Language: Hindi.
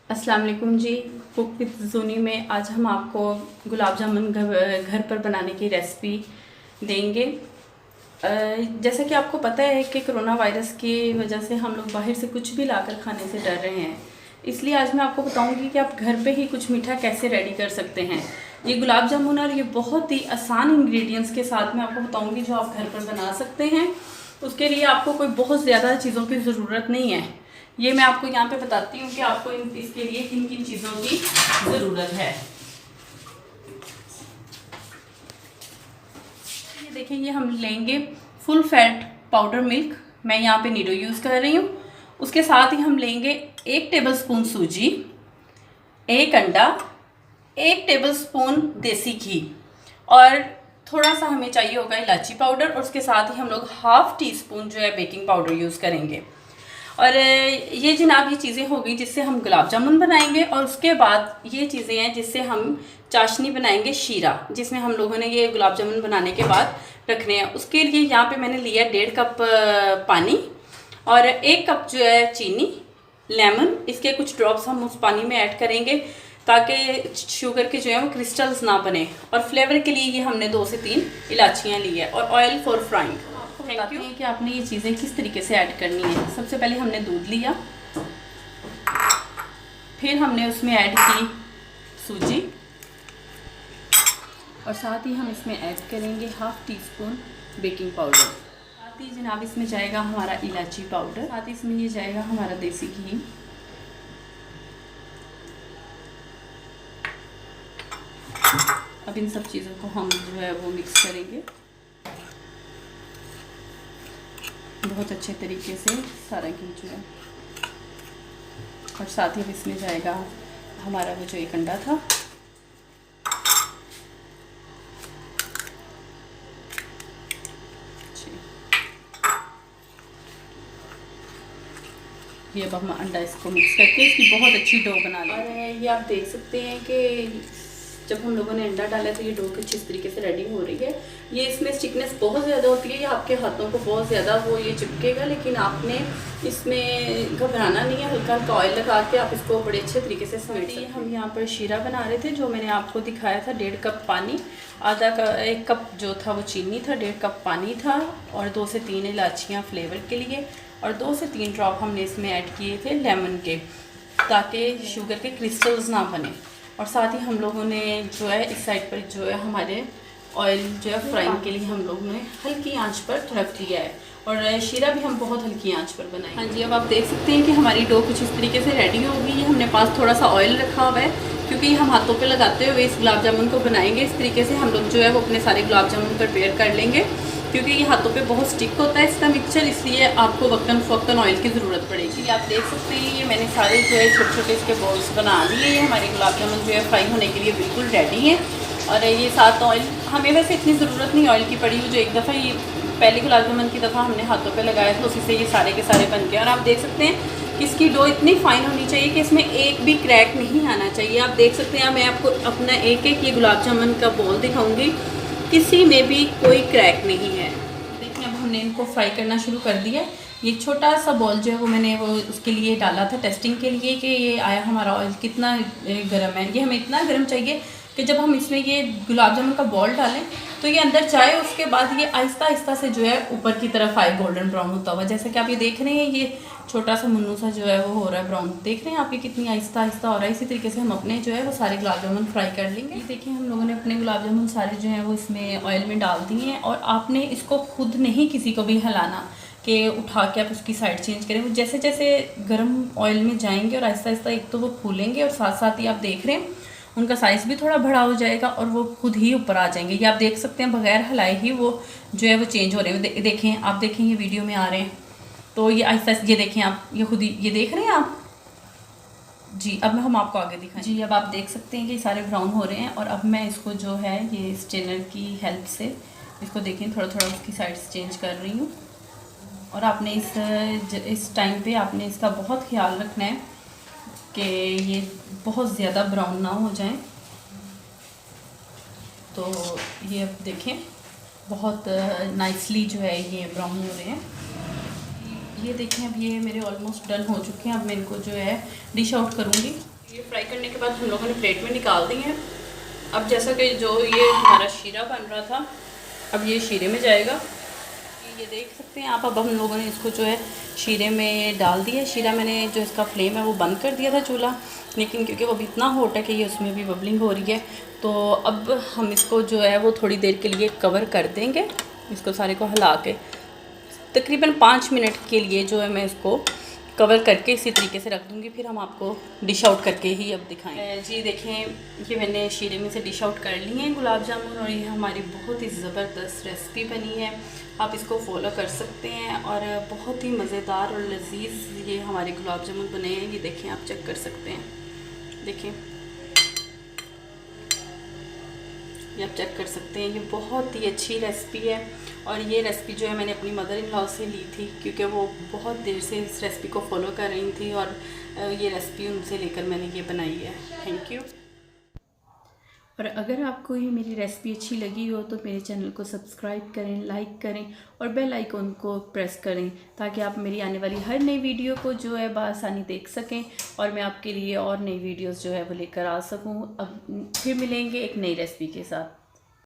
अस्सलाम वालेकुम जी। कुक विद ज़ूनी में आज हम आपको गुलाब जामुन घर पर बनाने की रेसिपी देंगे। जैसा कि आपको पता है कि कोरोना वायरस की वजह से हम लोग बाहर से कुछ भी लाकर खाने से डर रहे हैं, इसलिए आज मैं आपको बताऊंगी कि आप घर पे ही कुछ मीठा कैसे रेडी कर सकते हैं। ये गुलाब जामुन और ये बहुत ही आसान इंग्रेडिएंट्स के साथ मैं आपको बताऊंगी जो आप घर पर बना सकते हैं। उसके लिए आपको कोई बहुत ज़्यादा चीज़ों की ज़रूरत नहीं है। ये मैं आपको यहाँ पे बताती हूँ कि आपको इसके लिए किन किन चीज़ों की ज़रूरत है। ये देखिए, ये हम लेंगे फुल फैट पाउडर मिल्क, मैं यहाँ पे नीडो यूज़ कर रही हूँ। उसके साथ ही हम लेंगे 1 टेबलस्पून सूजी, 1 अंडा, 1 टेबलस्पून देसी घी और थोड़ा सा हमें चाहिए होगा इलायची पाउडर। और उसके साथ ही हम लोग ½ टीस्पून जो है बेकिंग पाउडर यूज़ करेंगे। और ये जनाब ये चीज़ें होगी जिससे हम गुलाब जामुन बनाएंगे। और उसके बाद ये चीज़ें हैं जिससे हम चाशनी बनाएंगे, शीरा, जिसमें हम लोगों ने ये गुलाब जामुन बनाने के बाद रखने हैं। उसके लिए यहाँ पे मैंने लिया 1.5 कप पानी और 1 कप जो है चीनी, लेमन, इसके कुछ ड्रॉप्स हम उस पानी में ऐड करेंगे ताकि शुगर के जो है वो क्रिस्टल्स ना बने। और फ्लेवर के लिए ये हमने 2 से 3 इलायचियाँ ली है। और ऑयल फॉर फ्राइंग। बताते हैं कि आपने ये चीज़ें किस तरीके से ऐड करनी है। सबसे पहले हमने दूध लिया, फिर हमने उसमें ऐड की सूजी और साथ ही हम इसमें ऐड करेंगे ½ टीस्पून बेकिंग पाउडर। साथ ही जनाब इसमें जाएगा हमारा इलायची पाउडर, साथ ही इसमें ये जाएगा हमारा देसी घी। अब इन सब चीज़ों को हम जो है वो मिक्स करेंगे बहुत अच्छे तरीके से, सारा घी जो है। और साथ ही इसमें जाएगा हमारा वो जो 1 अंडा था। ये अब हम अंडा इसको मिक्स करके इसकी बहुत अच्छी डो बना लेंगे। और ये आप देख सकते हैं कि जब हम लोगों ने अंडा डाला तो ये डो कुछ इस तरीके से रेडी हो रही है। ये इसमें स्टिकनेस बहुत ज़्यादा होती है, ये आपके हाथों को बहुत ज़्यादा वो ये चिपकेगा, लेकिन आपने इसमें घबराना नहीं है। हल्का हल्का ऑयल लगा के आप इसको बड़े अच्छे तरीके से समेट सकते हैं। हम यहाँ पर शीरा बना रहे थे, जो मैंने आपको दिखाया था। 1.5 कप पानी, 1 कप जो था वो चीनी था, 1.5 कप पानी था और 2 से 3 इलायचियाँ फ्लेवर के लिए और 2 से 3 ड्रॉप हमने इसमें ऐड किए थे लेमन के, ताकि शुगर के क्रिस्टल्स ना बने। और साथ ही हम लोगों ने जो है इस साइड पर जो है हमारे ऑयल जो है फ्राइंग के लिए हम लोगों ने हल्की आंच पर रख दिया है। और शीरा भी हम बहुत हल्की आंच पर बनाएंगे। हाँ जी, अब आप देख सकते हैं कि हमारी डो कुछ इस तरीके से रेडी हो गई है। हमने पास थोड़ा सा ऑयल रखा हुआ है क्योंकि हम हाथों पे लगाते हुए इस गुलाब जामुन को बनाएंगे। इस तरीके से हम लोग जो है वो अपने सारे गुलाब जामुन प्रिपेयर कर लेंगे, क्योंकि ये हाथों पे बहुत स्टिक होता है इसका मिक्सचर, इसलिए आपको वक्तन फ़वक्तन ऑयल की ज़रूरत पड़ेगी। आप देख सकते हैं ये मैंने सारे जो है छोटे छोटे इसके बॉल्स बना लिए। ये हमारे गुलाब जामुन जो है फ्राई होने के लिए बिल्कुल रेडी है। और ये साथ ऑयल हमें वैसे इतनी ज़रूरत नहीं ऑयल की पड़ी, जो एक दफ़ा ये पहले गुलाब जामुन की दफ़ा हमने हाथों पे लगाया था उसी से ये सारे के सारे बन गए। और आप देख सकते हैं कि इसकी डो इतनी फाइन होनी चाहिए कि इसमें एक भी क्रैक नहीं आना चाहिए। आप देख सकते हैं, मैं आपको अपना एक एक ये गुलाब जामुन का बॉल दिखाऊंगी, किसी में भी कोई क्रैक नहीं है। देखिए, अब हमने इनको फ्राई करना शुरू कर दिया। ये छोटा सा बॉल जो है वो मैंने वो उसके लिए डाला था टेस्टिंग के लिए कि ये आया हमारा ऑयल कितना गर्म है। ये हमें इतना गर्म चाहिए कि जब हम इसमें ये गुलाब जामुन का बॉल डालें तो ये अंदर जाए, उसके बाद ये आहिस्ता आहिस्ता से जो है ऊपर की तरफ आए, गोल्डन ब्राउन होता हुआ। जैसे कि आप ये देख रहे हैं, ये छोटा सा मुन्नू सा जो है वो हो रहा है ब्राउन। देख रहे हैं आप ये कितनी आहिस्ता आहिस्ता हो रहा है। इसी तरीके से हम अपने जो है वो सारे गुलाब जामुन फ्राई कर लेंगे। ये देखिए, हम लोगों ने अपने गुलाब जामुन सारे जो हैं वो इसमें ऑयल में डाल दिए हैं। और आपने इसको खुद नहीं किसी को भी हिलाना कि उठा के आप उसकी साइड चेंज करें। वो जैसे जैसे गर्म ऑयल में जाएंगे और आहिस्ता आहिस्ता एक तो वो फूलेंगे और साथ साथ ही आप देख रहे हैं उनका साइज़ भी थोड़ा बड़ा हो जाएगा और वो खुद ही ऊपर आ जाएंगे। ये आप देख सकते हैं बगैर हिलाए ही वो जो है वो चेंज हो रहे हैं। देखें, आप देखें ये वीडियो में आ रहे हैं तो ये आहिस्ता ये देखें आप, ये खुद ही ये देख रहे हैं आप जी। अब हम आपको आगे दिखाएं जी। अब आप देख सकते हैं कि सारे ब्राउन हो रहे हैं और अब मैं इसको जो है ये स्ट्रेनर की हेल्प से इसको देखें थोड़ा थोड़ा उसकी साइड्स चेंज कर रही हूँ। और आपने इस टाइम पे आपने इसका बहुत ख्याल रखना है कि ये बहुत ज़्यादा ब्राउन ना हो जाए। तो ये अब देखें बहुत नाइसली जो है ये ब्राउन हो रहे हैं। ये देखें अब ये मेरे ऑलमोस्ट डन हो चुके हैं। अब मैं इनको जो है डिश आउट करूँगी। ये फ्राई करने के बाद हम लोगों ने प्लेट में निकाल दी हैं। अब जैसा कि जो ये हमारा शीरा बन रहा था, अब ये शीरे में जाएगा। ये देख सकते हैं आप। अब हम लोगों ने इसको जो है शीरे में डाल दिया। शीरा मैंने जो इसका फ्लेम है वो बंद कर दिया था चूल्हा, लेकिन क्योंकि वो भी इतना हॉट है कि ये उसमें भी बबलिंग हो रही है, तो अब हम इसको जो है वो थोड़ी देर के लिए कवर कर देंगे। इसको सारे को हिला के तकरीबन 5 मिनट के लिए जो है मैं इसको कवर करके इसी तरीके से रख दूँगी। फिर हम आपको डिश आउट करके ही अब दिखाएं। जी देखें, ये मैंने शीरे में से डिश आउट कर ली हैं गुलाब जामुन, और ये हमारी बहुत ही ज़बरदस्त रेसिपी बनी है। आप इसको फॉलो कर सकते हैं और बहुत ही मज़ेदार और लजीज ये हमारे गुलाब जामुन बने हैं। ये देखें, आप चेक कर सकते हैं, देखें, ये आप चेक कर सकते हैं। ये बहुत ही अच्छी रेसिपी है, और ये रेसिपी जो है मैंने अपनी मदर इन लॉ से ली थी, क्योंकि वो बहुत देर से इस रेसिपी को फॉलो कर रही थी, और ये रेसिपी उनसे लेकर मैंने ये बनाई है। Thank you. और अगर आपको ये मेरी रेसिपी अच्छी लगी हो तो मेरे चैनल को सब्सक्राइब करें, लाइक करें और बेल आइकन को प्रेस करें, ताकि आप मेरी आने वाली हर नई वीडियो को जो है बआसानी देख सकें, और मैं आपके लिए और नई वीडियोस जो है वो लेकर आ सकूं। अब फिर मिलेंगे एक नई रेसिपी के साथ।